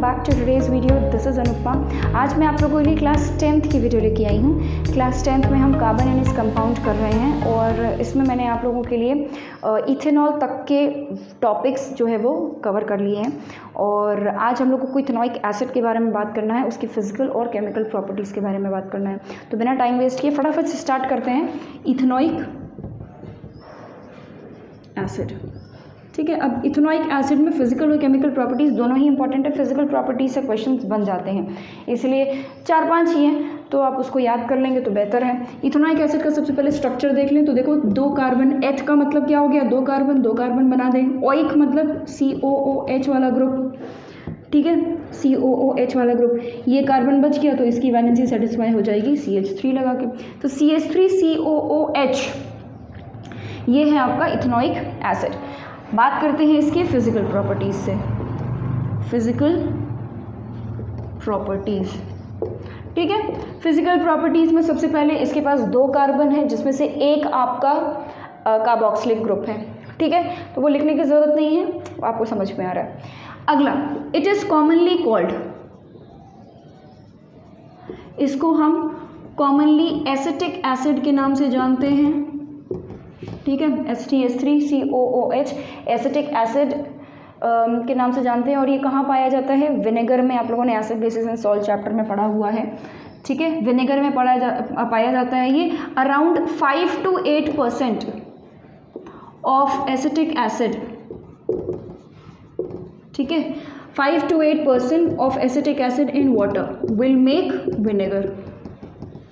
Back to today's video. This is Anupama. आज मैं आप लोगों के लिए क्लास 10th की वीडियो लेके आई हूँ। क्लास 10th में हम कार्बन एंड इस कंपाउंड कर रहे हैं और इसमें मैंने आप लोगों के लिए इथेनॉल तक के टॉपिक्स जो है वो कवर कर लिए हैं और आज हम लोग को इथेनॉइक एसिड के बारे में बात करना है, उसकी फिजिकल और केमिकल प्रॉपर्टीज़ के बारे में बात करना है। तो बिना टाइम वेस्ट किए फटाफट से स्टार्ट करते हैं। इथेनॉइक एसिड, ठीक है। अब इथेनॉइक एसिड में फिजिकल और केमिकल प्रॉपर्टीज़ दोनों ही इंपॉर्टेंट है। फिजिकल प्रॉपर्टीज से क्वेश्चंस बन जाते हैं, इसलिए 4-5 ही हैं तो आप उसको याद कर लेंगे तो बेहतर है। इथेनॉइक एसिड का सबसे पहले स्ट्रक्चर देख लें तो देखो 2 कार्बन, एथ का मतलब क्या हो गया, 2 कार्बन बना दें। ओइक मतलब COOH वाला ग्रुप, ठीक है, COOH वाला ग्रुप। ये कार्बन बच गया तो इसकी वैलेंसी सेटिस्फाई हो जाएगी CH3 लगा के। तो CH3COOH ये है आपका इथेनॉइक एसिड। बात करते हैं इसके फिजिकल प्रॉपर्टीज से। फिजिकल प्रॉपर्टीज, ठीक है। फिजिकल प्रॉपर्टीज में सबसे पहले इसके पास 2 कार्बन है जिसमें से एक आपका कार्बोक्सिलिक ग्रुप है, ठीक है, तो वो लिखने की जरूरत नहीं है, आपको समझ में आ रहा है। अगला, इट इज कॉमनली कॉल्ड, इसको हम कॉमनली एसिटिक एसिड के नाम से जानते हैं, ठीक है। H3COOH एसिटिक एसिड के नाम से जानते हैं और ये कहाँ पाया जाता है, विनेगर में। आप लोगों ने acid basis and salt chapter में पढ़ा हुआ है, ठीक है। विनेगर में पाया जाता है ये। Around 5 to 8% of acetic acid, ठीक है, 5 to 8% of acetic acid in water will make vinegar,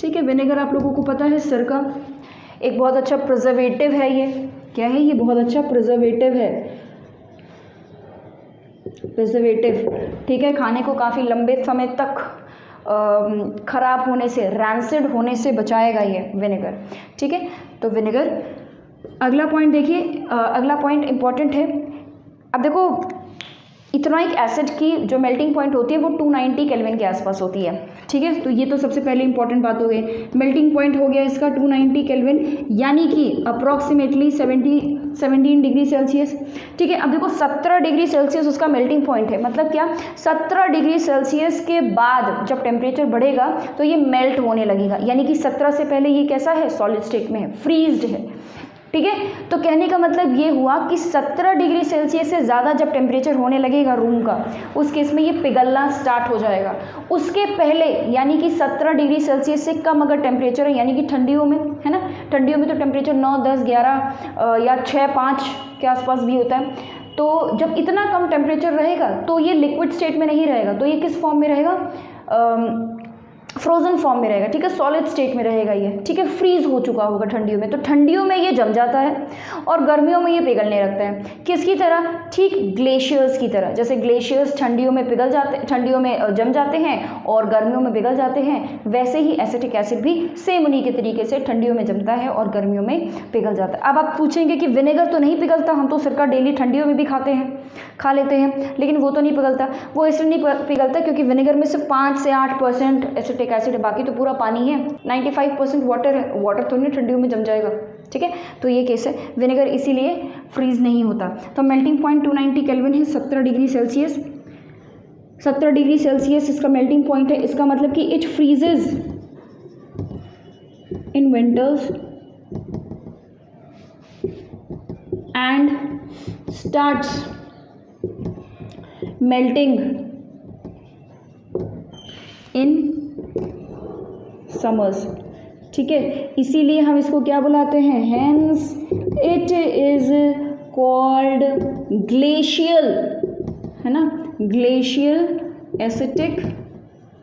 ठीक है। विनेगर आप लोगों को पता है सिरका एक बहुत अच्छा प्रिजर्वेटिव है। ये क्या है, ये बहुत अच्छा प्रिजर्वेटिव है, प्रिजर्वेटिव, ठीक है। खाने को काफ़ी लंबे समय तक खराब होने से, रैंसिड होने से बचाएगा ये विनेगर, ठीक है। तो विनेगर। अगला पॉइंट देखिए, अगला पॉइंट इंपॉर्टेंट है। अब देखो इथेनॉइक एसिड की जो मेल्टिंग पॉइंट होती है वो 290 केल्विन के आसपास होती है, ठीक है। तो ये तो सबसे पहले इंपॉर्टेंट बात हो गई। मेल्टिंग पॉइंट हो गया इसका 290 केल्विन, यानी कि अप्रॉक्सीमेटली 17 डिग्री सेल्सियस, ठीक है। अब देखो 17 डिग्री सेल्सियस उसका मेल्टिंग पॉइंट है, मतलब क्या, 17 डिग्री सेल्सियस के बाद जब टेम्परेचर बढ़ेगा तो ये मेल्ट होने लगेगा, यानी कि 17 से पहले ये कैसा है, सॉलिड स्टेट में है, फ्रीज्ड है, ठीक है। तो कहने का मतलब ये हुआ कि 17 डिग्री सेल्सियस से ज़्यादा जब टेम्परेचर होने लगेगा रूम का, उस केस में ये पिघलना स्टार्ट हो जाएगा। उसके पहले यानी कि 17 डिग्री सेल्सियस से कम अगर टेम्परेचर है, यानी कि ठंडियों में, है ना, ठंडियों में तो टेम्परेचर 9, 10, 11 या 6, 5 के आसपास भी होता है। तो जब इतना कम टेम्परेचर रहेगा तो ये लिक्विड स्टेट में नहीं रहेगा, तो ये किस फॉर्म में रहेगा, फ्रोजन फॉर्म में रहेगा, ठीक है, सॉलिड स्टेट में रहेगा ये, ठीक है, फ्रीज हो चुका होगा ठंडियों में। तो ठंडियों में ये जम जाता है और गर्मियों में ये पिघलने लगता है। किसकी तरह, ठीक ग्लेशियर्स की तरह। जैसे ग्लेशियर्स ठंडियों में पिघल जाते, ठंडियों में जम जाते हैं और गर्मियों में पिघल जाते हैं, वैसे ही एसिटिक एसिड भी सेम उन्हीं के तरीके से ठंडियों में जमता है और गर्मियों में पिघल जाता है। अब आप पूछेंगे कि विनेगर तो नहीं पिघलता, हम तो सिरका डेली ठंडियों में भी खा लेते हैं, लेकिन वो तो नहीं पिघलता। वो इसलिए नहीं पिघलता क्योंकि विनेगर में सिर्फ 5 से 8% एसिटिक एसिड है, बाकी तो पूरा पानी है, 95% वाटर है। वाटर तो नहीं ठंडियों में जम जाएगा, ठीक है। तो ये केस है, विनेगर इसीलिए फ्रीज नहीं होता। तो मेल्टिंग पॉइंट 290 केल्विन है, 17 डिग्री सेल्सियस, 17 डिग्री सेल्सियस इसका मेल्टिंग पॉइंट है। इसका मतलब कि it फ्रीजेज in winters and starts melting in summers, ठीक है। इसीलिए हम इसको क्या बुलाते हैं, hence it is called glacial, है ना, ग्लेशियल एसिटिक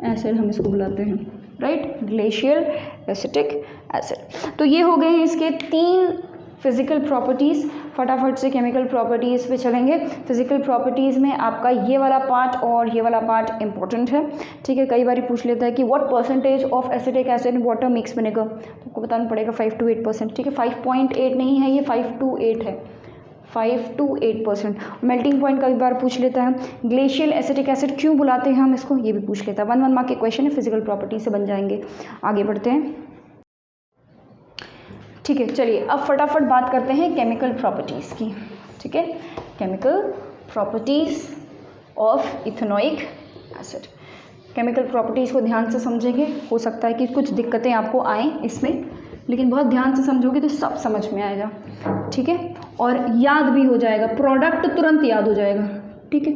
एसिड हम इसको बुलाते हैं, राइट, ग्लेशियल एसिटिक एसिड। तो ये हो गए हैं इसके 3 फिजिकल प्रॉपर्टीज़। फटाफट से केमिकल प्रॉपर्टीज़ पे चलेंगे। फिजिकल प्रॉपर्टीज़ में आपका ये वाला पार्ट और ये वाला पार्ट इंपॉर्टेंट है, ठीक है। कई बार पूछ लेता है कि what percentage of acetic acid in water mix vinegar, तो आपको बताना पड़ेगा 5 to 8%, ठीक है। 5.8 नहीं है, ये 5 to 8 है, 5 to 8%। मेल्टिंग पॉइंट कई बार पूछ लेता है। ग्लेशियल एसिटिक एसिड क्यों बुलाते हैं हम इसको, ये भी पूछ लेता है। 1 मार्क के क्वेश्चन है, फिजिकल प्रॉपर्टी से बन जाएंगे। आगे बढ़ते हैं, ठीक है। चलिए अब फटाफट बात करते हैं केमिकल प्रॉपर्टीज़ की, ठीक है। Chemical properties of ethanoic acid. Chemical properties को ध्यान से समझेंगे, हो सकता है कि कुछ दिक्कतें आपको आएँ इसमें, लेकिन बहुत ध्यान से समझोगे तो सब समझ में आएगा, ठीक है, और याद भी हो जाएगा, प्रोडक्ट तुरंत याद हो जाएगा, ठीक है।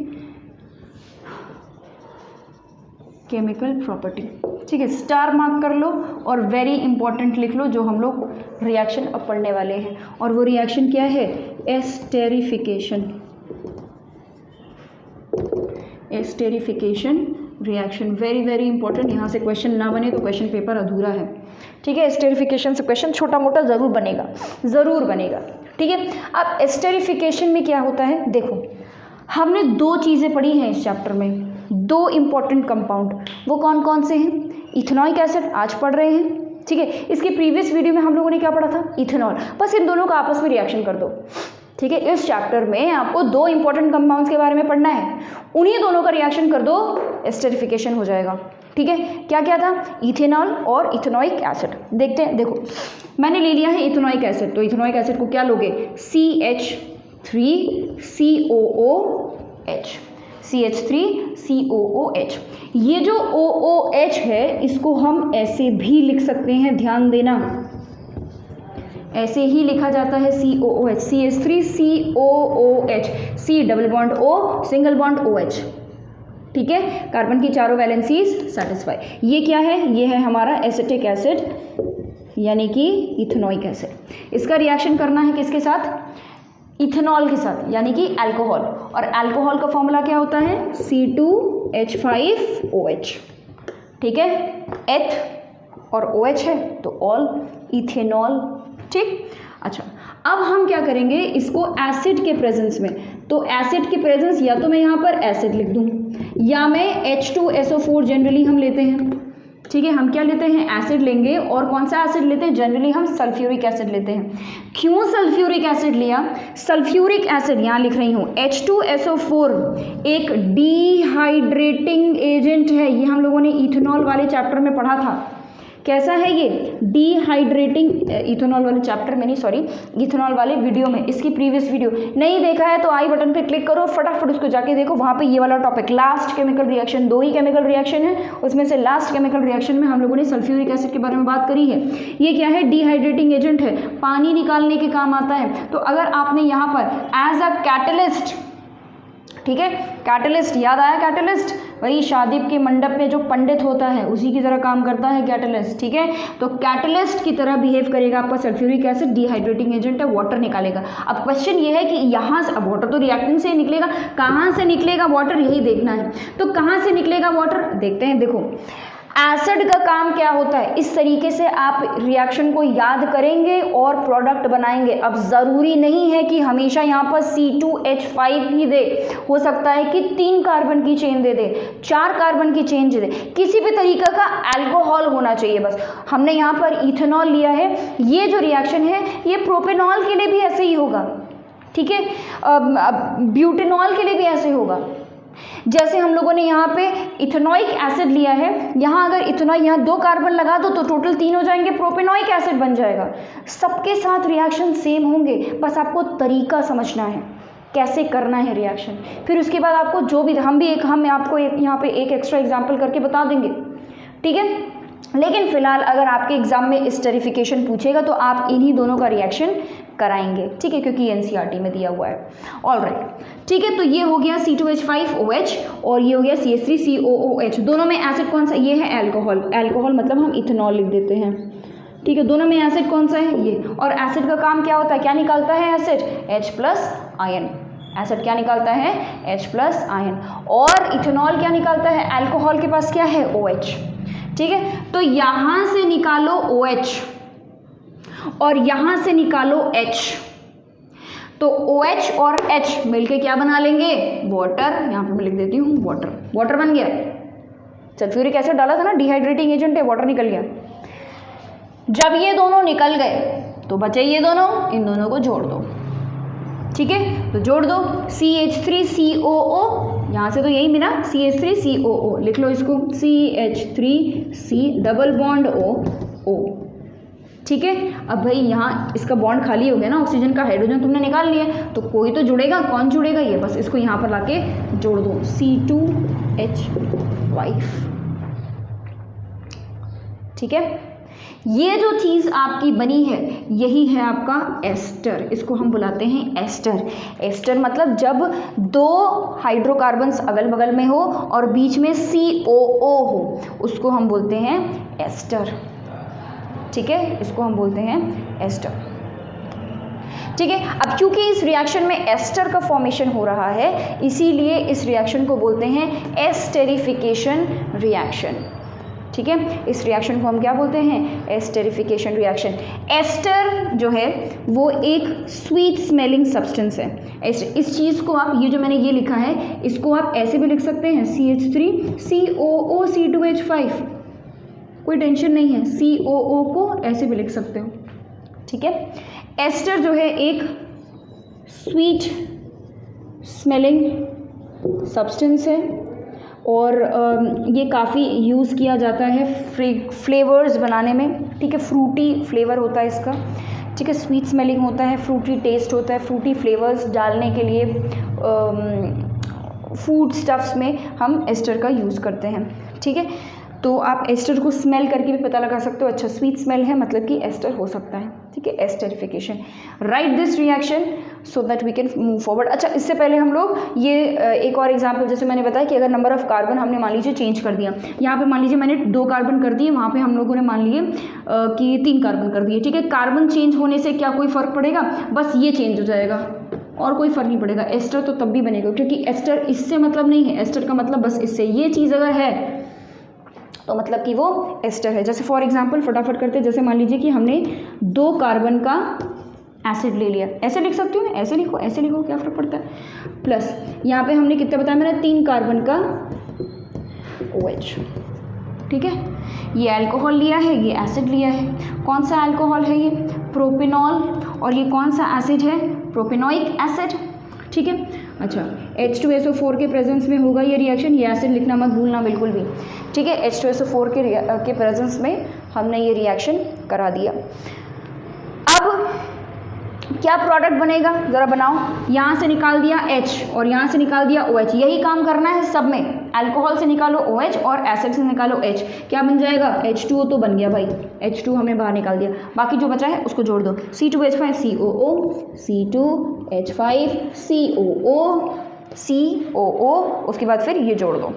केमिकल प्रॉपर्टी, ठीक है, स्टार मार्क कर लो और वेरी इंपॉर्टेंट लिख लो जो हम लोग रिएक्शन अब पढ़ने वाले हैं, और वो रिएक्शन क्या है, esterification. Esterification reaction very very important, यहाँ से क्वेश्चन ना बने तो क्वेश्चन पेपर अधूरा है, ठीक है। एस्टेरिफिकेशन से क्वेश्चन छोटा मोटा ज़रूर बनेगा, ज़रूर बनेगा, ठीक है। अब एस्टेरिफिकेशन में क्या होता है, देखो हमने दो चीज़ें पढ़ी हैं इस चैप्टर में, दो इम्पॉर्टेंट कंपाउंड, वो कौन कौन से हैं, इथेनॉइक एसिड आज पढ़ रहे हैं, ठीक है। इसके प्रीवियस वीडियो में हम लोगों ने क्या पढ़ा था, इथेनॉल। बस इन दोनों का आपस में रिएक्शन कर दो, ठीक है। इस चैप्टर में आपको दो इंपॉर्टेंट कंपाउंड्स के बारे में पढ़ना है, उन्हीं दोनों का रिएक्शन कर दो, एस्टेरिफिकेशन हो जाएगा, ठीक है। क्या क्या था, इथेनॉल और इथेनॉइक एसिड। देखते हैं, देखो मैंने ले लिया है इथेनॉइक एसिड, तो इथेनॉइक एसिड को क्या लोगे, CH3COOH, CH3COOH। ये जो OOH है इसको हम ऐसे भी लिख सकते हैं, ध्यान देना, ऐसे ही लिखा जाता है COOH, CH3COOH, C double bond O single bond OH, ठीक है। कार्बन की चारों वैलेंसीज सेटिस्फाई। ये क्या है, ये है हमारा एसिटिक एसिड यानी कि इथेनॉइक एसिड। इसका रिएक्शन करना है किसके साथ, इथेनॉल के साथ यानी कि अल्कोहल, और अल्कोहल का फॉर्मूला क्या होता है, C2H5OH, ठीक है। एथ और OH है तो ऑल इथेनॉल, ठीक। अच्छा, अब हम क्या करेंगे इसको एसिड के प्रेजेंस में, तो एसिड के प्रेजेंस या तो मैं यहाँ पर एसिड लिख दूँ या मैं H2SO4 जनरली हम लेते हैं, ठीक है। हम क्या लेते हैं, एसिड लेंगे, और कौन सा एसिड लेते हैं, जनरली हम सल्फ्यूरिक एसिड लेते हैं। क्यों सल्फ्यूरिक एसिड लिया, सल्फ्यूरिक एसिड यहाँ लिख रही हूँ, H2SO4 एक डिहाइड्रेटिंग एजेंट है, ये हम लोगों ने इथेनॉल वाले चैप्टर में पढ़ा था। कैसा है ये, डिहाइड्रेटिंग, इथेनॉल वाले चैप्टर में नहीं, सॉरी इथेनॉल वाले वीडियो में, इसकी प्रीवियस वीडियो नहीं देखा है तो आई बटन पे क्लिक करो, फटाफट उसको जाके देखो, वहाँ पे ये वाला टॉपिक, लास्ट केमिकल रिएक्शन, दो ही केमिकल रिएक्शन है, उसमें से लास्ट केमिकल रिएक्शन में हम लोगों ने सल्फ्यूरिक एसिड के बारे में बात करी है। ये क्या है, डिहाइड्रेटिंग एजेंट है, पानी निकालने के काम आता है। तो अगर आपने यहाँ पर एज अ कैटलिस्ट, ठीक है, कैटलिस्ट याद आया, कैटलिस्ट वही शादी के मंडप में जो पंडित होता है उसी की तरह काम करता है कैटलिस्ट, ठीक है। तो कैटलिस्ट की तरह बिहेव करेगा आपका सल्फ्यूरिक एसिड, डिहाइड्रेटिंग एजेंट है, वाटर निकालेगा। अब क्वेश्चन ये है कि यहाँ से, अब वाटर तो रिएक्टेंट से निकलेगा, कहाँ से निकलेगा वाटर, यही देखना है। तो कहाँ से निकलेगा वाटर, देखते हैं। देखो एसिड का काम क्या होता है, इस तरीके से आप रिएक्शन को याद करेंगे और प्रोडक्ट बनाएंगे। अब ज़रूरी नहीं है कि हमेशा यहाँ पर C2H5 ही दे, हो सकता है कि 3 कार्बन की चेन दे दे, 4 कार्बन की चेन दे दे, किसी भी तरीके का अल्कोहल होना चाहिए बस। हमने यहाँ पर इथेनॉल लिया है, ये जो रिएक्शन है ये प्रोपेनॉल के लिए भी ऐसे ही होगा, ठीक है, ब्यूटेनॉल के लिए भी ऐसे होगा। जैसे हम लोगों ने यहाँ पे इथेनॉइक एसिड लिया है, यहाँ अगर इथेनॉइक, यहाँ 2 कार्बन लगा दो तो टोटल 3 हो जाएंगे, प्रोपेनॉइक एसिड बन जाएगा। सबके साथ रिएक्शन सेम होंगे, बस आपको तरीका समझना है कैसे करना है रिएक्शन। फिर उसके बाद आपको जो भी, हम आपको यहाँ पे एक एक्स्ट्रा एग्जाम्पल करके बता देंगे, ठीक है। लेकिन फिलहाल अगर आपके एग्जाम में एस्टेरिफिकेशन पूछेगा तो आप इन्हीं दोनों का रिएक्शन कराएंगे, ठीक है, क्योंकि एनसीईआरटी में दिया हुआ है। ऑलराइट, ठीक है। तो ये हो गया C2H5OH और ये हो गया CH3COOH। दोनों में एसिड कौन सा, ये है अल्कोहल, अल्कोहल मतलब हम इथेनॉल लिख देते हैं, ठीक है। दोनों में एसिड कौन सा है, ये। और एसिड का काम क्या होता है, क्या निकालता है एसिड, H+ आयन। एसिड क्या निकालता है, H+ आयन। और इथेनॉल क्या निकालता है, अल्कोहल के पास क्या है, OH, ठीक है। तो यहाँ से निकालो OH और यहाँ से निकालो H, तो OH और H मिलके क्या बना लेंगे, वाटर। यहाँ पे मैं लिख देती हूँ वाटर, वाटर बन गया। सल्फ्यूरिक एसिड डाला था ना, डिहाइड्रेटिंग एजेंट है, वाटर निकल गया। जब ये दोनों निकल गए तो बचे ये दोनों, इन दोनों को जोड़ दो, ठीक है। तो जोड़ दो CH3COO, यहाँ से तो यही मिला, CH3COO लिख लो इसको, CH3C डबल बॉन्ड O, ठीक है। अब भाई यहाँ इसका बॉन्ड खाली हो गया ना, ऑक्सीजन का हाइड्रोजन तुमने निकाल लिया, तो कोई तो जुड़ेगा, कौन जुड़ेगा, ये बस इसको यहाँ पर लाके जोड़ दो, C2H वाइफ। ठीक है, ये जो चीज़ आपकी बनी है यही है आपका एस्टर, इसको हम बुलाते हैं एस्टर। एस्टर मतलब जब दो हाइड्रोकार्बन्स अगल बगल में हो और बीच में COO हो, उसको हम बोलते हैं एस्टर। ठीक है, इसको हम बोलते हैं एस्टर। ठीक है, अब क्योंकि इस रिएक्शन में एस्टर का फॉर्मेशन हो रहा है, इसीलिए इस रिएक्शन को बोलते हैं एस्टेरिफिकेशन रिएक्शन। ठीक है, इस रिएक्शन को हम क्या बोलते हैं? Esterification reaction. एस्टर जो है वो एक स्वीट स्मेलिंग सब्सटेंस है। इस चीज़ को आप, ये जो मैंने ये लिखा है, इसको आप ऐसे भी लिख सकते हैं CH3 COO C2H5, कोई टेंशन नहीं है, COO को ऐसे भी लिख सकते हो। ठीक है, एस्टर जो है एक स्वीट स्मेलिंग सब्सटेंस है और ये काफ़ी यूज़ किया जाता है फ्लेवर्स बनाने में। ठीक है, फ्रूटी फ्लेवर होता है इसका। ठीक है, स्वीट स्मेलिंग होता है, फ्रूटी टेस्ट होता है, फ्रूटी फ्लेवर्स डालने के लिए फूड स्टफ्स में हम एस्टर का यूज़ करते हैं। ठीक है, तो आप एस्टर को स्मेल करके भी पता लगा सकते हो, अच्छा स्वीट स्मेल है मतलब कि एस्टर हो सकता है। ठीक है, esterification. Write this reaction so that we can move forward. अच्छा, इससे पहले हम लोग ये एक और एग्जांपल, जैसे मैंने बताया कि अगर नंबर ऑफ कार्बन हमने मान लीजिए चेंज कर दिया, यहाँ पे मान लीजिए मैंने 2 कार्बन कर दिए, वहाँ पे हम लोगों ने मान लिए कि 3 कार्बन कर दिए। ठीक है, कार्बन चेंज होने से क्या कोई फ़र्क पड़ेगा? बस ये चेंज हो जाएगा और कोई फ़र्क नहीं पड़ेगा। एस्टर तो तब भी बनेगा, क्योंकि एस्टर इससे मतलब नहीं है, एस्टर का मतलब बस इससे, ये चीज़ अगर है तो मतलब कि वो एस्टर है। जैसे फॉर एग्जांपल फटाफट करते, जैसे मान लीजिए कि हमने 2 कार्बन का एसिड ले लिया, ऐसे लिख सकती हूँ, ऐसे लिखो, ऐसे लिखो, क्या फ़र्क पड़ता है। प्लस यहाँ पे हमने कितने बताया मैंने, 3 कार्बन का OH। ठीक है, ये अल्कोहल लिया है, ये एसिड लिया है। कौन सा अल्कोहल है? ये प्रोपेनॉल। और ये कौन सा एसिड है? Propanoic acid. ठीक है, अच्छा H2SO4 के प्रेजेंस में होगा ये रिएक्शन, ये एसिड लिखना मत भूलना बिल्कुल भी। ठीक है, H2SO4 के प्रेजेंस में हमने ये रिएक्शन करा दिया। अब क्या प्रोडक्ट बनेगा ज़रा बनाओ। यहाँ से निकाल दिया H और यहाँ से निकाल दिया OH, यही काम करना है सब में। अल्कोहल से निकालो OH और एसिड से निकालो H, क्या बन जाएगा? H2O तो बन गया भाई, H2 हमने बाहर निकाल दिया, बाकी जो बचा है उसको जोड़ दो। C2H5 COO, C2H5 COO, उसके बाद फिर ये जोड़ दो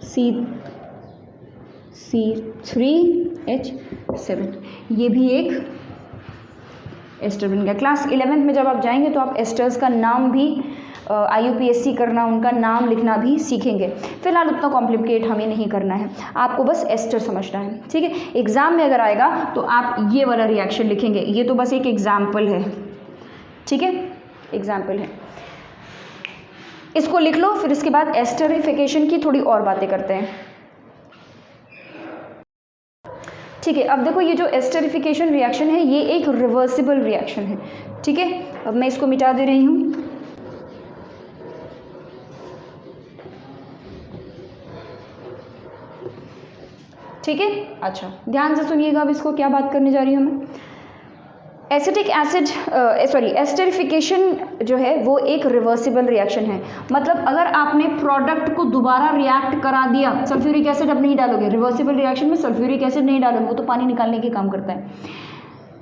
C3H7, ये भी एक एस्टर बन गया। क्लास 11th में जब आप जाएंगे तो आप एस्टर्स का नाम भी IUPAC करना, उनका नाम लिखना भी सीखेंगे। फिलहाल उतना कॉम्प्लिकेट हमें नहीं करना है, आपको बस एस्टर समझना है। ठीक है, एग्जाम में अगर आएगा तो आप ये वाला रिएक्शन लिखेंगे, ये तो बस एक एग्जाम्पल है। ठीक है, एग्जाम्पल है, इसको लिख लो। फिर इसके बाद एस्टेरिफिकेशन की थोड़ी और बातें करते हैं। ठीक है, अब देखो ये जो एस्टेरिफिकेशन रिएक्शन है ये एक रिवर्सिबल रिएक्शन है। ठीक है, अब मैं इसको मिटा दे रही हूँ। ठीक है, अच्छा ध्यान से सुनिएगा, अब इसको क्या बात करने जा रही हूँ मैं। एसिटिक एसिड एस्टेरिफिकेशन जो है वो एक रिवर्सिबल रिएक्शन है। मतलब अगर आपने प्रोडक्ट को दोबारा रिएक्ट करा दिया, सल्फ्यूरिक एसिड अब नहीं डालोगे, रिवर्सिबल रिएक्शन में सल्फ्यूरिक एसिड नहीं डालोगे, वो तो पानी निकालने के काम करता है।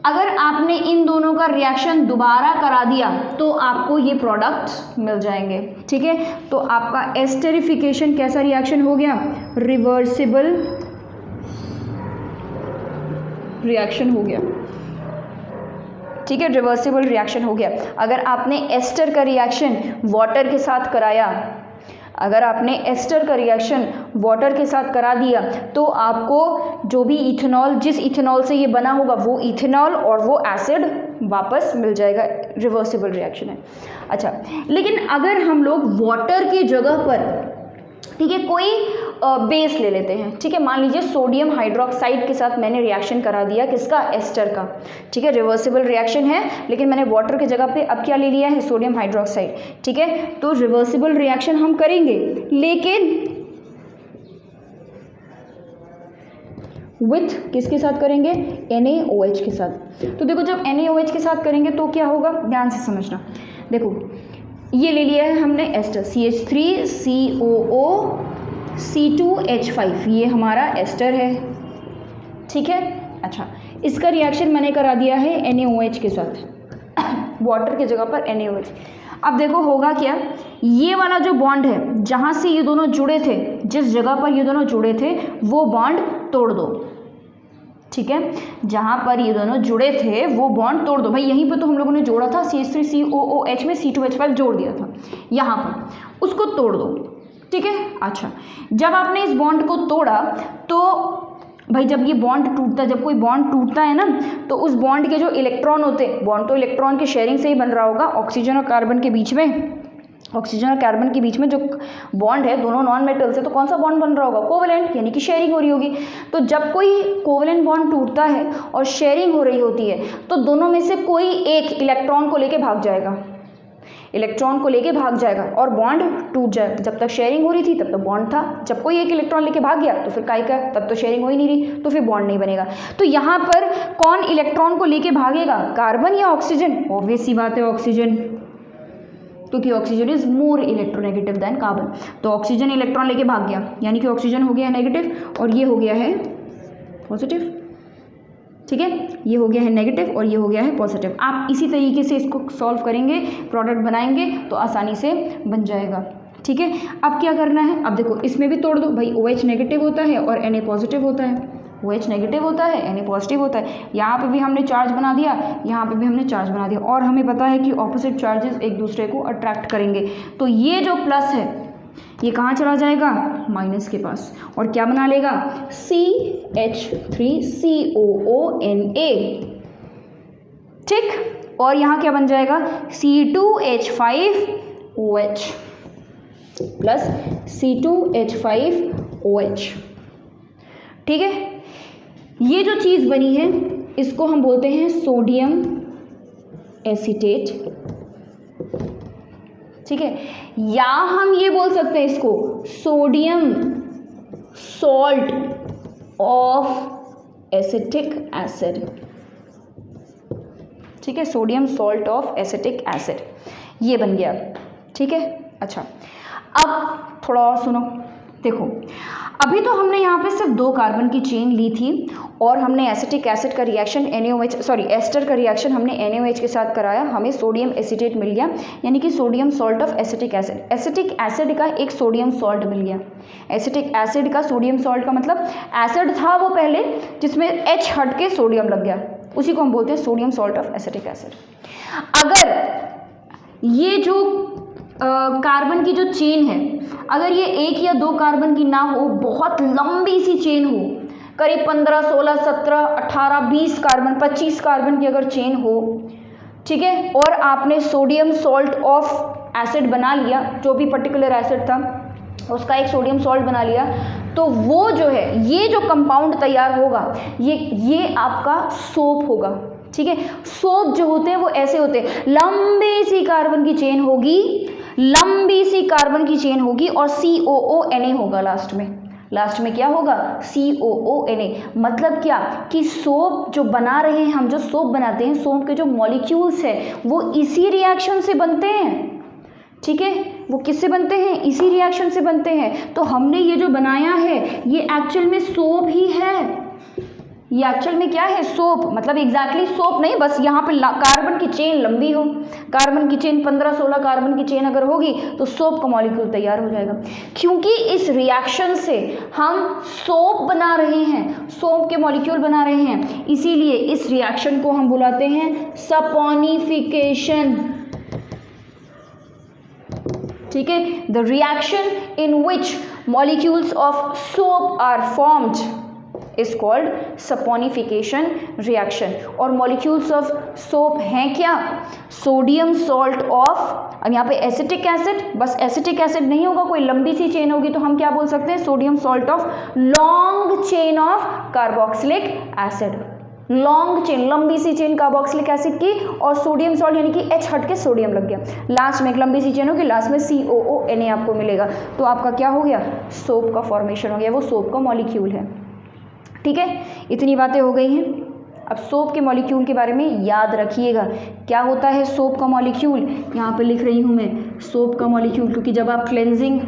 अगर आपने इन दोनों का रिएक्शन दोबारा करा दिया तो आपको ये प्रोडक्ट मिल जाएंगे। ठीक है, तो आपका एस्टेरिफिकेशन कैसा रिएक्शन हो गया? रिवर्सिबल रिएक्शन हो गया। ठीक है, रिवर्सिबल रिएक्शन हो गया। अगर आपने एस्टर का रिएक्शन वाटर के साथ कराया, अगर आपने एस्टर का रिएक्शन वाटर के साथ करा दिया तो आपको जो भी इथेनॉल, जिस इथेनॉल से ये बना होगा वो इथेनॉल और वो एसिड वापस मिल जाएगा। रिवर्सिबल रिएक्शन है। अच्छा, लेकिन अगर हम लोग वाटर की जगह पर, ठीक है, कोई बेस ले लेते हैं। ठीक है, मान लीजिए सोडियम हाइड्रोक्साइड के साथ मैंने रिएक्शन करा दिया, किसका? एस्टर का। ठीक है, रिवर्सिबल रिएक्शन है, लेकिन मैंने वाटर की जगह पे अब क्या ले लिया है? Sodium hydroxide. ठीक है, तो रिवर्सिबल रिएक्शन हम करेंगे, लेकिन विथ किसके साथ करेंगे? NaOH के साथ। तो देखो जब NaOH के साथ करेंगे तो क्या होगा, ध्यान से समझना। देखो ये ले लिया है हमने एस्टर, CH3COO C2H5 ये हमारा एस्टर है, ठीक है। अच्छा, इसका रिएक्शन मैंने करा दिया है NaOH के साथ, वाटर की जगह पर NaOH। अब देखो होगा क्या, ये वाला जो बॉन्ड है जहाँ से ये दोनों जुड़े थे, जिस जगह पर ये दोनों जुड़े थे वो बॉन्ड तोड़ दो, ठीक है। जहाँ पर ये दोनों जुड़े थे वो बॉन्ड तोड़ दो। भाई यहीं पर तो हम लोगों ने जोड़ा था, CH3COOH में C2H5 जोड़ दिया था, यहाँ पर उसको तोड़ दो, ठीक है। अच्छा, जब आपने इस बॉन्ड को तोड़ा तो भाई जब ये बॉन्ड टूटता है, जब कोई बॉन्ड टूटता है ना, तो उस बॉन्ड के जो इलेक्ट्रॉन होते हैं, बॉन्ड तो इलेक्ट्रॉन के शेयरिंग से ही बन रहा होगा, ऑक्सीजन और कार्बन के बीच में, ऑक्सीजन और कार्बन के बीच में जो बॉन्ड है दोनों नॉन मेटल से, तो कौन सा बॉन्ड बन रहा होगा, कोवेलेंट, यानी कि शेयरिंग हो रही होगी। तो जब कोई कोवेलेंट बॉन्ड टूटता है और शेयरिंग हो रही होती है तो दोनों में से कोई एक इलेक्ट्रॉन को लेके भाग जाएगा, इलेक्ट्रॉन को लेके भाग जाएगा और बॉन्ड टूट जाएगा। जब तक शेयरिंग हो रही थी तब तक बॉन्ड था, जब कोई एक इलेक्ट्रॉन लेके भाग गया तो फिर काय का, तब तो शेयरिंग हो ही नहीं रही, तो फिर बॉन्ड नहीं बनेगा। तो यहाँ पर कौन इलेक्ट्रॉन को लेके भागेगा, कार्बन या ऑक्सीजन? ऑब्वियस सी बात है ऑक्सीजन, क्योंकि oxygen is more electronegative than carbon. तो ऑक्सीजन इलेक्ट्रॉन लेके भाग गया, यानी कि ऑक्सीजन हो गया नेगेटिव और ये हो गया है पॉजिटिव, ठीक है। ये हो गया है नेगेटिव और ये हो गया है पॉजिटिव। आप इसी तरीके से इसको सॉल्व करेंगे, प्रोडक्ट बनाएंगे तो आसानी से बन जाएगा, ठीक है। अब क्या करना है, अब देखो इसमें भी तोड़ दो, भाई OH नेगेटिव होता है और Na पॉजिटिव होता है, OH नेगेटिव होता है, Na पॉजिटिव होता है। यहाँ पे भी हमने चार्ज बना दिया, यहाँ पे भी हमने चार्ज बना दिया, और हमें पता है कि ऑपोजिट चार्जेस एक दूसरे को अट्रैक्ट करेंगे। तो ये जो प्लस है ये कहाँ चला जाएगा, माइनस के पास, और क्या बना लेगा, CH3COONA, ठीक। और यहाँ क्या बन जाएगा, C2H5OH प्लस C2H5OH, ठीक है। ये जो चीज़ बनी है इसको हम बोलते हैं सोडियम एसीटेट, ठीक है। या हम ये बोल सकते हैं इसको sodium salt of acetic acid, ठीक है, sodium salt of acetic acid, ये बन गया, ठीक है। अच्छा, अब थोड़ा और सुनो, देखो अभी तो हमने यहाँ पे सिर्फ 2 कार्बन की चेन ली थी और हमने एसिटिक एसिड का रिएक्शन एस्टर का रिएक्शन हमने NaOH के साथ कराया, हमें सोडियम एसीटेट मिल गया, यानी कि sodium salt of acetic acid. Acetic acid का एक सोडियम सॉल्ट मिल गया, एसिटिक एसिड का सोडियम सॉल्ट का मतलब एसिड था वो पहले जिसमें H हट के सोडियम लग गया, उसी को हम बोलते हैं sodium salt of acetic acid. अगर ये जो कार्बन की जो चेन है, अगर ये 1 या 2 कार्बन की ना हो, बहुत लंबी सी चेन हो, करीब 15, 16, 17, 18, 20 कार्बन, 25 कार्बन की अगर चेन हो, ठीक है, और आपने सोडियम सॉल्ट ऑफ एसिड बना लिया, जो भी पर्टिकुलर एसिड था उसका एक सोडियम सॉल्ट बना लिया, तो वो जो है ये जो कंपाउंड तैयार होगा ये आपका सोप होगा, ठीक है। सोप जो होते हैं वो ऐसे होते हैं, लंबी सी कार्बन की चेन होगी, लंबी सी कार्बन की चेन होगी और COONA होगा लास्ट में क्या होगा, COONA। मतलब क्या कि सोप जो बना रहे हैं हम, जो सोप बनाते हैं, सोप के जो मॉलिक्यूल्स हैं वो इसी रिएक्शन से बनते हैं, ठीक है। वो किससे बनते हैं, इसी रिएक्शन से बनते हैं। तो हमने ये जो बनाया है ये एक्चुअल में सोप ही है, ये एक्चुअल में क्या है, सोप। मतलब एग्जैक्टली सोप नहीं, बस यहाँ पे कार्बन की चेन लंबी हो, कार्बन की चेन 15-16 कार्बन की चेन अगर होगी तो सोप का मॉलिक्यूल तैयार हो जाएगा। क्योंकि इस रिएक्शन से हम सोप बना रहे हैं, सोप के मॉलिक्यूल बना रहे हैं, इसीलिए इस रिएक्शन को हम बुलाते हैं सपोनिफिकेशन, ठीक है। The reaction in which molecules of soap are formed is called saponification reaction। और molecules of soap हैं क्या, सोडियम सॉल्ट ऑफ, अब यहाँ पे एसिटिक एसिड, बस एसिटिक एसिड नहीं होगा, कोई लंबी सी चेन होगी तो हम क्या बोल सकते हैं, sodium salt of long chain of carboxylic acid, long chain, लंबी सी चेन कार्बोक्सिलिक एसिड की, और सोडियम सॉल्ट यानी कि H हट के सोडियम लग गया, लास्ट में एक लंबी सी चेन होगी, लास्ट में COONA आपको मिलेगा, तो आपका क्या हो गया, सोप का फॉर्मेशन हो गया, वो सोप का मॉलिक्यूल है, ठीक है। इतनी बातें हो गई हैं। अब सोप के मॉलिक्यूल के बारे में याद रखिएगा, क्या होता है सोप का मॉलिक्यूल, यहाँ पे लिख रही हूँ मैं सोप का मॉलिक्यूल, क्योंकि जब आप क्लेंजिंग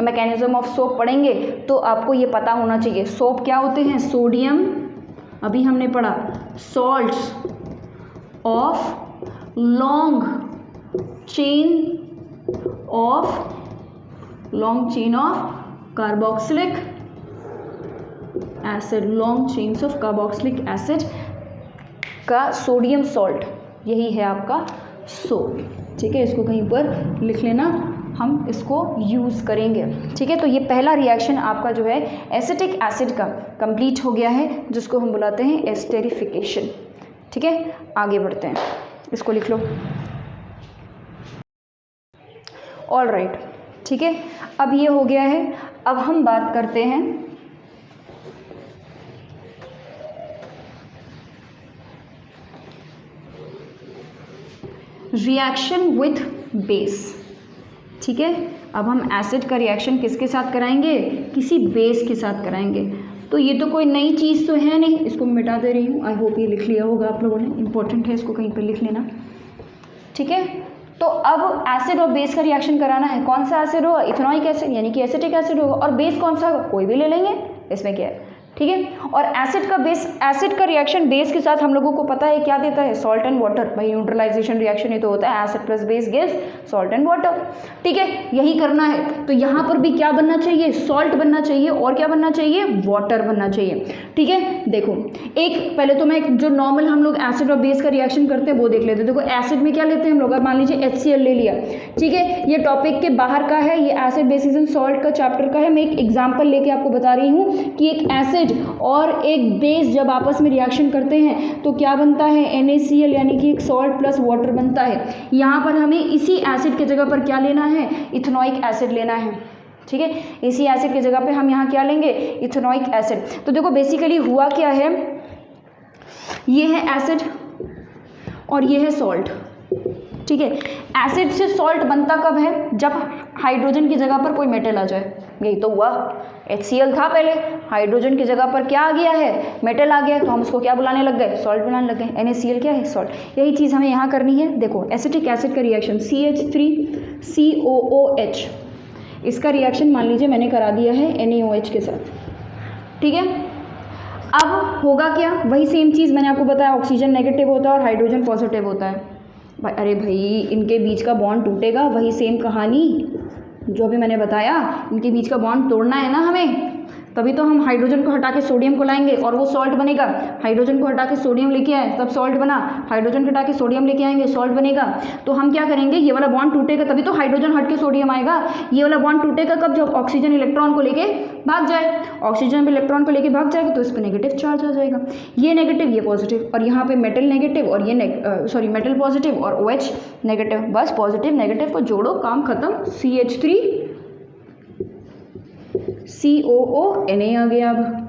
मैकेनिज्म ऑफ सोप पढ़ेंगे तो आपको ये पता होना चाहिए। सोप क्या होते हैं, सोडियम, अभी हमने पढ़ा salts of long chain of carboxylic acid, long chains of carboxylic acid का सोडियम सॉल्ट, यही है आपका सोप। ठीक है, इसको कहीं पर लिख लेना, हम इसको यूज़ करेंगे। ठीक है, तो ये पहला रिएक्शन आपका जो है एसिटिक एसिड का कंप्लीट हो गया है, जिसको हम बुलाते हैं एस्टेरिफिकेशन। ठीक है, आगे बढ़ते हैं, इसको लिख लो। ऑल राइट, ठीक है, अब ये हो गया है। अब हम बात करते हैं रिएक्शन विथ बेस। ठीक है, अब हम एसिड का रिएक्शन किसके साथ कराएंगे, किसी बेस के साथ कराएंगे। तो ये तो कोई नई चीज़ तो है नहीं, इसको मैं मिटा दे रही हूँ। आई होप ये लिख लिया होगा आप लोगों ने, इंपॉर्टेंट है, इसको कहीं पर लिख लेना। ठीक है, तो अब एसिड और बेस का रिएक्शन कराना है। कौन सा एसिड होगा, इथेनॉइक एसिड यानी कि एसिटिक एसिड होगा, और बेस कौन सा होगा, कोई भी ले लेंगे, इसमें क्या है। ठीक है, और एसिड का रिएक्शन बेस के साथ हम लोगों को पता है क्या देता है, सॉल्ट एंड वाटर। भाई न्यूट्रलाइजेशन रिएक्शन ये तो होता है, acid plus base gives salt and water. ठीक है, यही करना है। तो यहाँ पर भी क्या बनना चाहिए, सॉल्ट बनना चाहिए, और क्या बनना चाहिए, वाटर बनना चाहिए। ठीक है, देखो एक पहले तो मैं जो नॉर्मल हम लोग एसिड और बेस का रिएक्शन करते हैं वो देख लेते हैं। देखो एसिड में क्या लेते हैं हम लोग, अब मान लीजिए HCl ले लिया। ठीक है, ये टॉपिक के बाहर का है, ये एसिड बेसिस एंड सॉल्ट का चैप्टर का है। मैं एक एग्जाम्पल लेके आपको बता रही हूँ कि एक एसिड और एक बेस जब आपस में रिएक्शन करते हैं तो क्या बनता है, NaCl यानी कि एक सॉल्ट प्लस वाटर बनता है। यहाँ पर हमें इसी एसिड की जगह पर क्या लेना है, इथेनॉइक एसिड लेना है। ठीक है, इसी एसिड की जगह पे हम यहाँ क्या लेंगे, इथेनॉइक एसिड। तो देखो बेसिकली हुआ क्या है, ये है एसिड और ये है सॉल्ट। ठीक है, एसिड से सॉल्ट बनता कब है, जब हाइड्रोजन की जगह पर कोई मेटल आ जाए। यही तो हुआ, HCl था पहले, हाइड्रोजन की जगह पर क्या आ गया है, मेटल आ गया, तो हम उसको क्या बुलाने लग गए, सॉल्ट बुलाने लग गए। NaCl क्या है, सॉल्ट। यही चीज़ हमें यहाँ करनी है। देखो एसिटिक एसिड का रिएक्शन CH3COOH, इसका रिएक्शन मान लीजिए मैंने करा दिया है NaOH के साथ। ठीक है, अब होगा क्या, वही सेम चीज़ मैंने आपको बताया, ऑक्सीजन नेगेटिव होता है और हाइड्रोजन पॉजिटिव होता है। भाई अरे भाई इनके बीच का बॉन्ड टूटेगा, वही सेम कहानी जो भी मैंने बताया, इनके बीच का बॉन्ड तोड़ना है ना हमें, तभी तो हम हाइड्रोजन को हटा के सोडियम को लाएंगे और वो सॉल्ट बनेगा। हाइड्रोजन को हटा के सोडियम लेके आए तब सॉल्ट बना, हाइड्रोजन को हटा के सोडियम लेके आएंगे सॉल्ट बनेगा। तो हम क्या करेंगे, ये वाला बॉन्ड टूटेगा तभी तो हाइड्रोजन हट के सोडियम आएगा। ये वाला बॉन्ड टूटेगा कब, जब ऑक्सीजन इलेक्ट्रॉन को लेके भाग जाए। ऑक्सीजन इलेक्ट्रॉन को लेके भाग जाएगा तो इस पर नेगेटिव चार्ज आ जाएगा, ये नेगेटिव ये पॉजिटिव, और यहाँ पे मेटल नेगेटिव और ये मेटल पॉजिटिव और OH नेगेटिव। बस पॉजिटिव नेगेटिव को जोड़ो, काम खत्म। CH3COO Na आ गया अब।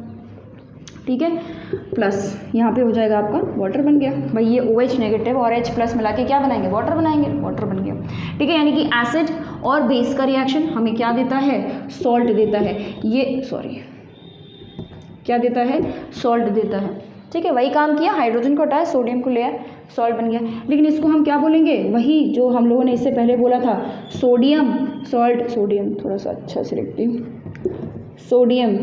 ठीक है, प्लस यहाँ पे हो जाएगा आपका वाटर बन गया। भाई ये OH नेगेटिव और H प्लस मिला के क्या बनाएंगे, वाटर बनाएंगे, वाटर बन गया। ठीक है, यानी कि एसिड और बेस का रिएक्शन हमें क्या देता है, सॉल्ट देता है। ये क्या देता है, सॉल्ट देता है। ठीक है, वही काम किया, हाइड्रोजन को हटाया, सोडियम को ले आया, सॉल्ट बन गया। लेकिन इसको हम क्या बोलेंगे, वही जो हम लोगों ने इससे पहले बोला था, सोडियम सॉल्ट, सोडियम थोड़ा सा अच्छा से लिखती हूँ, सोडियम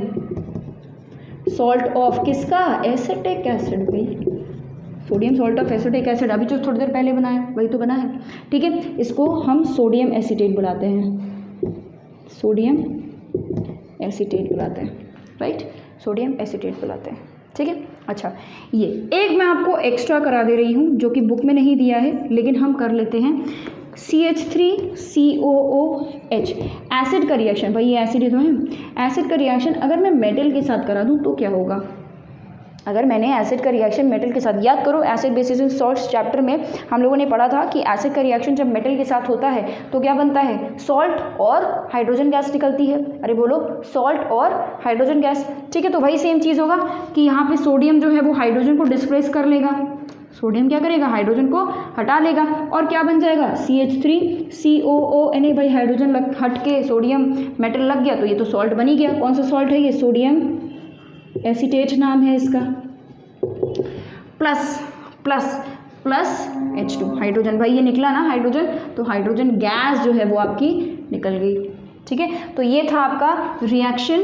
सॉल्ट ऑफ किसका, एसिटिक एसिड। भाई sodium salt of acetic acid अभी जो थोड़ी देर पहले बनाया वही तो बना है। ठीक है, इसको हम सोडियम एसीटेट बुलाते हैं, सोडियम एसीटेट बुलाते हैं, राइट, सोडियम एसीटेट बुलाते हैं। ठीक है, अच्छा ये एक मैं आपको एक्स्ट्रा करा दे रही हूँ जो कि बुक में नहीं दिया है, लेकिन हम कर लेते हैं। CH3COOH एसिड का रिएक्शन, भाई ये एसिड ही तो है, एसिड का रिएक्शन अगर मैं मेटल के साथ करा दूँ तो क्या होगा। अगर मैंने एसिड का रिएक्शन मेटल के साथ, याद करो acid basis and salts chapter में हम लोगों ने पढ़ा था कि एसिड का रिएक्शन जब मेटल के साथ होता है तो क्या बनता है, सॉल्ट और हाइड्रोजन गैस निकलती है। अरे बोलो, सॉल्ट और हाइड्रोजन गैस। ठीक है, तो वही सेम चीज़ होगा कि यहाँ पे सोडियम जो है वो हाइड्रोजन को डिस्प्लेस कर लेगा, सोडियम क्या करेगा, हाइड्रोजन को हटा लेगा, और क्या बन जाएगा, CH3COO। भाई हाइड्रोजन हट के सोडियम मेटल लग गया तो ये तो सॉल्ट बन ही गया। कौन सा सॉल्ट है ये, सोडियम एसीटेट नाम है इसका। Plus plus plus H2, hydrogen भाई ये निकला ना हाइड्रोजन, तो हाइड्रोजन गैस जो है वो आपकी निकल गई। ठीक है, तो ये था आपका रिएक्शन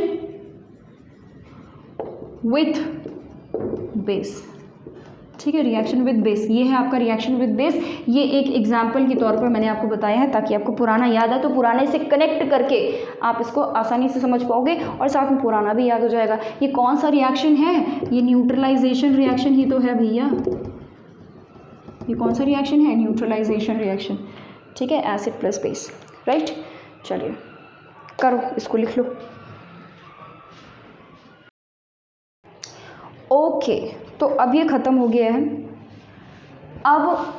विथ बेस। ठीक है, रिएक्शन विद बेस, ये है आपका रिएक्शन विद बेस। ये एक एग्जाम्पल के तौर पर मैंने आपको बताया है ताकि आपको पुराना याद है, तो पुराने से कनेक्ट करके आप इसको आसानी से समझ पाओगे और साथ में पुराना भी याद हो जाएगा। ये कौन सा रिएक्शन है? ये न्यूट्रलाइजेशन रिएक्शन ही तो है भैया। ये कौन सा रिएक्शन है? Neutralisation reaction. ठीक है, एसिड प्लस बेस, राइट। चलिए करो, इसको लिख लो। ओके, तो अब ये ख़त्म हो गया है। अब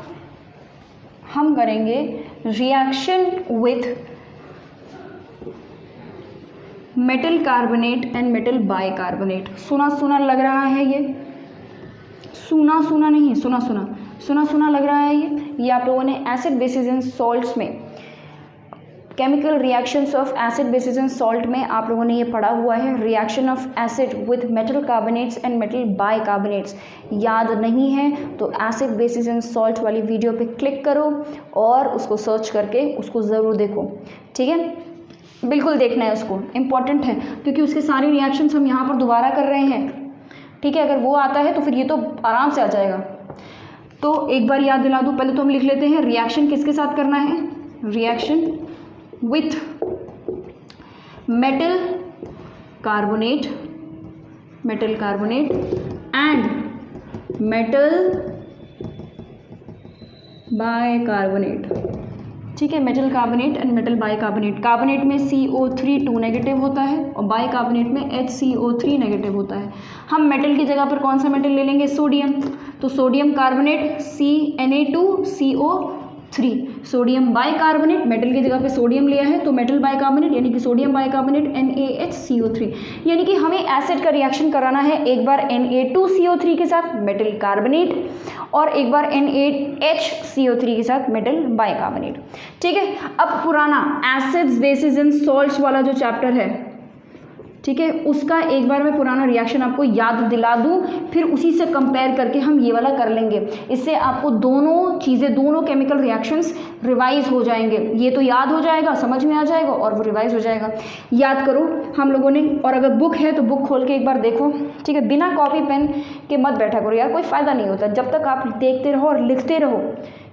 हम करेंगे reaction with metal carbonate and metal bicarbonate. सुना सुना लग रहा है ये? सुना सुना नहीं, सुना सुना, सुना सुना लग रहा है ये आप लोगों ने एसिड बेसिस एंड सॉल्ट्स में, chemical reactions of acid basis and salt में आप लोगों ने ये पढ़ा हुआ है। Reaction of acid with metal carbonates and metal bicarbonates याद नहीं है तो एसिड बेसिस एंड सॉल्ट वाली वीडियो पे क्लिक करो और उसको सर्च करके उसको ज़रूर देखो। ठीक है, बिल्कुल देखना है उसको, इम्पॉर्टेंट है क्योंकि उसके सारे रिएक्शंस हम यहाँ पर दोबारा कर रहे हैं। ठीक है, अगर वो आता है तो फिर ये तो आराम से आ जाएगा। तो एक बार याद दिला दूँ, पहले तो हम लिख लेते हैं रिएक्शन किसके साथ करना है। Reaction with metal carbonate and metal bicarbonate। ठीक है, metal carbonate and metal bicarbonate. Carbonate में CO3 2 नेगेटिव होता है और बाइकार्बोनेट में HCO3 नेगेटिव होता है। हम मेटल की जगह पर कौन सा मेटल ले लेंगे? सोडियम। तो sodium carbonate CNA2CO3, sodium bicarbonate, metal की जगह पे सोडियम लिया है तो मेटल बाइकार्बोनेट यानी कि सोडियम बाइकार्बोनेट NaHCO3। यानी कि हमें एसिड का रिएक्शन कराना है एक बार Na2CO3 के साथ मेटल कार्बोनेट और एक बार NaHCO3 के साथ मेटल बाइकार्बोनेट। ठीक है, अब पुराना एसिड्स बेसिस एंड सॉल्ट्स वाला जो चैप्टर है, ठीक है, उसका एक बार मैं पुराना रिएक्शन आपको याद दिला दूं, फिर उसी से कंपेयर करके हम ये वाला कर लेंगे। इससे आपको दोनों चीज़ें, दोनों केमिकल रिएक्शंस रिवाइज हो जाएंगे। ये तो याद हो जाएगा, समझ में आ जाएगा और वो रिवाइज हो जाएगा। याद करो हम लोगों ने, और अगर बुक है तो बुक खोल के एक बार देखो। ठीक है, बिना कॉपी पेन के मत बैठा करो यार, कोई फ़ायदा नहीं होता। जब तक आप देखते रहो और लिखते रहो,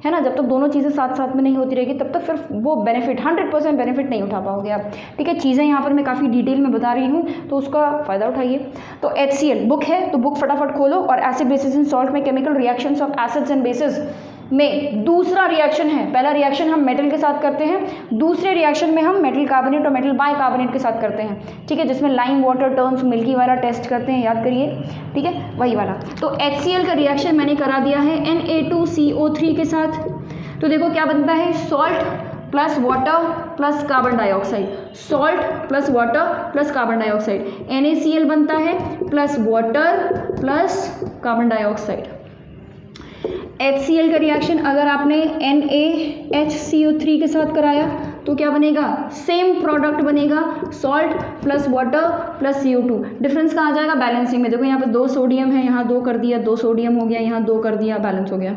है ना, जब तक दोनों चीज़ें साथ साथ में नहीं होती रहेगी तब तक फिर वो बेनिफिट 100% बेनिफिट नहीं उठा पाओगे आप। ठीक है, चीज़ें यहाँ पर मैं काफ़ी डिटेल में बता रही हूँ तो उसका फ़ायदा उठाइए। तो HCl बुक है तो बुक फटाफट खोलो और एसिड बेसिस एंड सॉल्ट में chemical reactions of acids and bases में दूसरा रिएक्शन है। पहला रिएक्शन हम मेटल के साथ करते हैं, दूसरे रिएक्शन में हम मेटल कार्बोनेट और मेटल बाइकार्बोनेट के साथ करते हैं। ठीक है, जिसमें लाइम वाटर टर्न्स मिल्की वाला टेस्ट करते हैं, याद करिए। ठीक है, वही वाला। तो HCl का रिएक्शन मैंने करा दिया है Na2CO3 के साथ। तो देखो क्या बनता है, salt plus water plus carbon dioxide, salt plus water plus carbon dioxide. NaCl बनता है plus water plus carbon dioxide. HCl का रिएक्शन अगर आपने NaHCO3 के साथ कराया तो क्या बनेगा, सेम प्रोडक्ट बनेगा, salt plus water plus CO2। Difference कहाँ आ जाएगा, बैलेंसिंग में। देखो यहाँ पे 2 सोडियम है, यहाँ 2 कर दिया, 2 सोडियम हो गया, यहाँ 2 कर दिया, बैलेंस हो गया।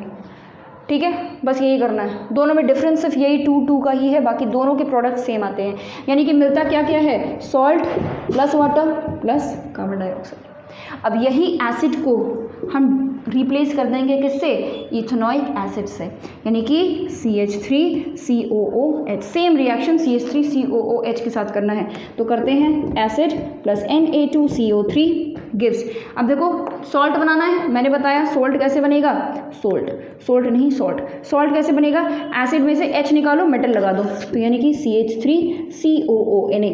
ठीक है, बस यही करना है। दोनों में डिफरेंस सिर्फ यही 2 का ही है, बाकी दोनों के प्रोडक्ट सेम आते हैं। यानी कि मिलता क्या क्या है, salt plus water plus carbon dioxide. अब यही एसिड को हम रिप्लेस कर देंगे किससे, इथेनॉइक एसिड से, यानी कि CH3COOH। सेम रिएक्शन CH3COOH के साथ करना है तो करते हैं एसिड प्लस Na2CO3 गिव्स। अब देखो सॉल्ट बनाना है, मैंने बताया सॉल्ट कैसे बनेगा, सोल्ट नहीं सॉल्ट कैसे बनेगा, एसिड में से H निकालो, मेटल लगा दो, तो यानी कि CH3COONA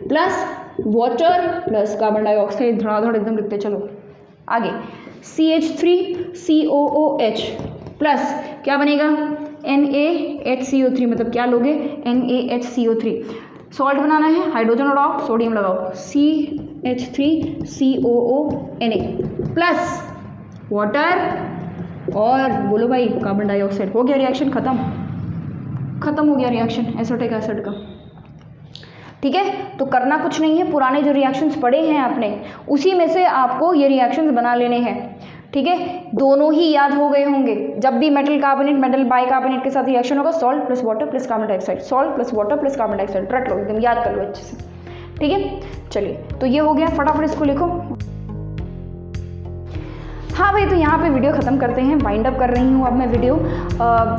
plus water plus carbon dioxide, धड़ाधड़ एकदम लिखते चलो आगे। CH3COOH प्लस क्या बनेगा, NaHCO3, मतलब क्या लोगे, NaHCO3। सॉल्ट बनाना है, हाइड्रोजन उड़ाओ, सोडियम लगाओ, CH3COONA प्लस वाटर और बोलो भाई कार्बन डाइऑक्साइड। हो गया रिएक्शन, खत्म हो गया रिएक्शन एसिटिक एसिड का। ठीक है, तो करना कुछ नहीं है, पुराने जो रिएक्शंस पढ़े हैं आपने उसी में से आपको ये रिएक्शंस बना लेने हैं। ठीक है, दोनों ही याद हो गए होंगे। जब भी मेटल कार्बोनेट मेटल बाइकार्बोनेट के साथ रिएक्शन होगा, salt plus water plus carbon dioxide, salt plus water plus carbon dioxide, रट लो एकदम, याद कर लो अच्छे से, ठीक है। चलिए, तो ये हो गया, फटाफट इसको लिखो। हाँ भाई, तो यहाँ पे वीडियो ख़त्म करते हैं, वाइंड अप कर रही हूँ अब मैं वीडियो।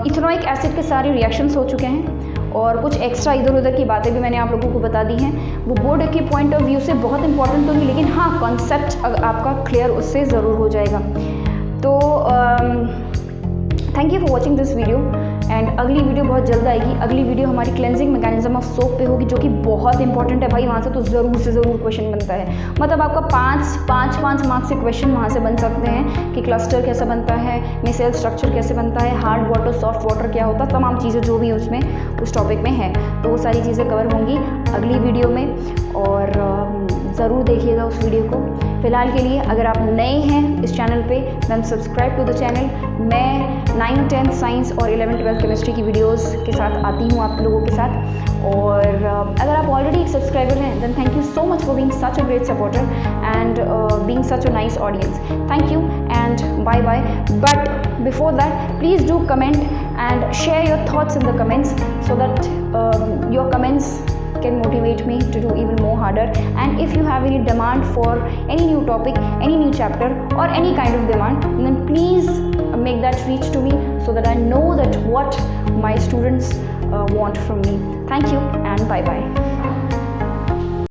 इथेनोइक एसिड के सारे रिएक्शंस हो चुके हैं और कुछ एक्स्ट्रा इधर उधर की बातें भी मैंने आप लोगों को बता दी हैं। वो बोर्ड के पॉइंट ऑफ व्यू से बहुत इंपॉर्टेंट तो नहीं, लेकिन हाँ कॉन्सेप्ट आपका क्लियर उससे ज़रूर हो जाएगा। तो thank you for watching this video and अगली वीडियो बहुत जल्द आएगी। अगली वीडियो हमारी क्लेंजिंग मैकेनिज्म ऑफ सोप पे होगी, जो कि बहुत इंपॉर्टेंट है भाई। वहाँ से तो ज़रूर से ज़रूर क्वेश्चन बनता है, मतलब आपका पाँच मार्क्स से क्वेश्चन वहाँ से बन सकते हैं कि क्लस्टर कैसे बनता है, मिसेल स्ट्रक्चर कैसे बनता है, हार्ड वाटर सॉफ्ट वाटर क्या होता है, तमाम चीज़ें जो भी उसमें उस टॉपिक में है, तो वो सारी चीज़ें कवर होंगी अगली वीडियो में और ज़रूर देखिएगा उस वीडियो को। फ़िलहाल के लिए अगर आप नए हैं इस चैनल पे, then subscribe to the channel. मैं 9th 10th साइंस और 11th 12th केमिस्ट्री की वीडियोस के साथ आती हूँ आप लोगों के साथ। और अगर आप ऑलरेडी एक सब्सक्राइबर हैं, then thank you so much for being such a great supporter and being such a nice audience. Thank you and bye bye. But before that, please do comment and share your thoughts in the comments so that your comments can motivate me to do even more harder. And if you have any demand for any new topic, any new chapter or any kind of demand, then please make that reach to me so that I know that what my students want from me. Thank you and bye bye.